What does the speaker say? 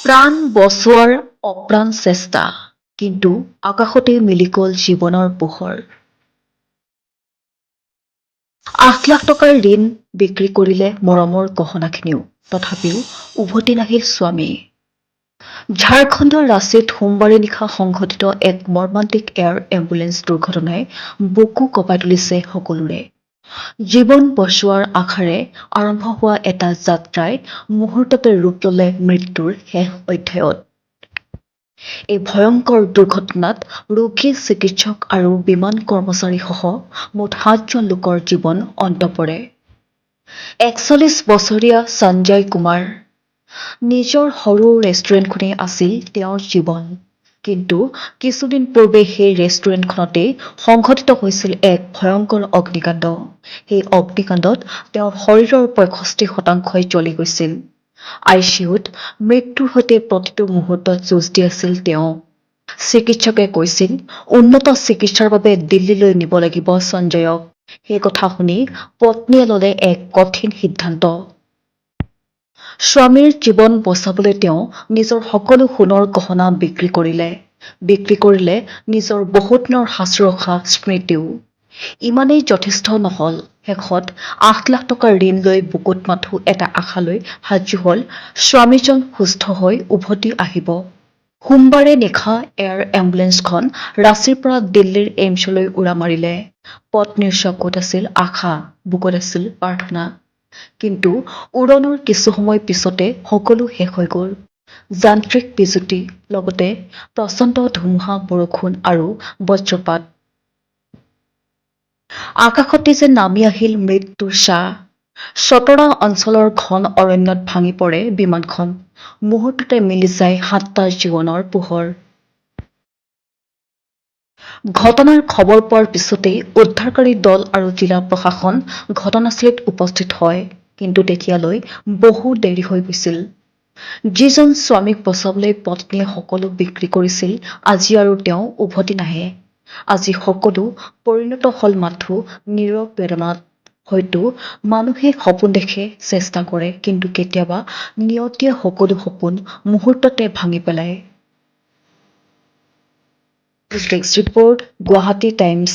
প্ৰাণ বচোৱাৰ অপ্ৰাণ চেষ্টা, কিন্তু আকাশতে মিলি গ'ল জীৱনৰ পোহৰ। ৮ লাখ টকাৰ ঋণ বিক্ৰী কৰিলে মৰমৰ গহনাখিনিও, তথাপিও উভতি নাহিল স্বামী। ঝাৰখণ্ডৰ ৰাঁচীত সোমবাৰে নিশা সংঘটিত এক মৰ্মান্তিক এয়াৰ এম্বুলেন্স দুৰ্ঘটনাই বুকু কঁপাই তুলিছে সকলোৰে। জীৱন বচোৱাৰ আশাৰে আৰম্ভ হোৱা এটা যাত্ৰাই মুহূৰ্ততে ৰূপ ল'লে মৃত্যুৰ শেষ অধ্যায়ত। এই ভয়ংকৰ দুৰ্ঘটনাত ৰোগী, চিকিৎসক আৰু বিমান কৰ্মচাৰীসহ মুঠ ৭জন লোকৰ জীৱন অন্ত পৰে। ৪১ বছৰীয়া সঞ্জয় কুমাৰ। নিজৰ সৰু ৰেষ্টুৰেণ্টখনেই আছিল তেওঁৰ জীৱন। কিন্তু কিছুদিন পূৰ্বে সেই ৰেষ্টুৰেণ্টখনতেই সংঘটিত হৈছিল এক ভয়ংকৰ অগ্নিকাণ্ড। সেই অগ্নিকাণ্ডত তেওঁৰ শৰীৰৰ ৬৫% জ্বলি গৈছিল। ICUত মৃত্যুৰ সৈতে প্ৰতিটো মুহূৰ্তত যুঁজ দি আছিল তেওঁ। চিকিৎসকে কৈছিল, উন্নত চিকিৎসাৰ বাবে দিল্লীলৈ নিব লাগিব সঞ্জয়ক। সেই কথা শুনি পত্নীয়ে ল'লে এক কঠিন সিদ্ধান্ত। স্বামীৰ জীৱন বচাবলৈ তেওঁ নিজৰ সকলো সোণৰ গহনা বিক্ৰী কৰিলে নিজৰ বহুদিনৰ সাঁচি ৰখা স্মৃতিও। ইমানেই যথেষ্ট নহ'ল। শেষত ৮ লাখ টকাৰ ঋণ লৈ বুকুত মাথো এটা আশা লৈ সাজু হ'ল স্বামীজন সুস্থ হৈ উভতি আহিব। সোমবাৰে নিশা এয়াৰ এম্বুলেন্সখন ৰাঁচীৰ পৰা দিল্লীৰ এইমছলৈ উৰা মাৰিলে। পত্নীৰ চকুত আছিল আশা, বুকুত আছিল প্ৰাৰ্থনা। কিন্তু উৰণৰ কিছু সময় পিছতে সকলো শেষ হৈ গ'ল। যান্ত্ৰিক বিজুতি, লগতে প্ৰচণ্ড ধুমুহা, বৰষুণ আৰু বজ্ৰপাত। আকাশতে যেন নামি আহিল মৃত্যুৰ ছাঁ। চতৰা অঞ্চলৰ ঘন অৰণ্যত ভাঙি পৰে বিমানখন। মুহূৰ্ততে মিলি যায় ৭টা জীৱনৰ পোহৰ। ঘটনাৰ খবৰ পোৱাৰ পিছতেই উদ্ধাৰকাৰী দল আৰু জিলা প্ৰশাসন ঘটনাস্থলীত উপস্থিত হয়। কিন্তু তেতিয়ালৈ বহু দেৰি হৈ গৈছিল। যিজন স্বামীক বচাবলৈ পত্নীয়ে সকলো বিক্ৰী কৰিছিল, আজি আৰু তেওঁ উভতি নাহে। আজি সকলো পৰিণত হ'ল মাথো নীৰৱ বেদনাত। হয়তো মানুহে সপোন দেখে, চেষ্টা কৰে, কিন্তু কেতিয়াবা নিয়তিয়ে সকলো সপোন মুহূৰ্ততে ভাঙি পেলায়। Desk report, Guwahati times.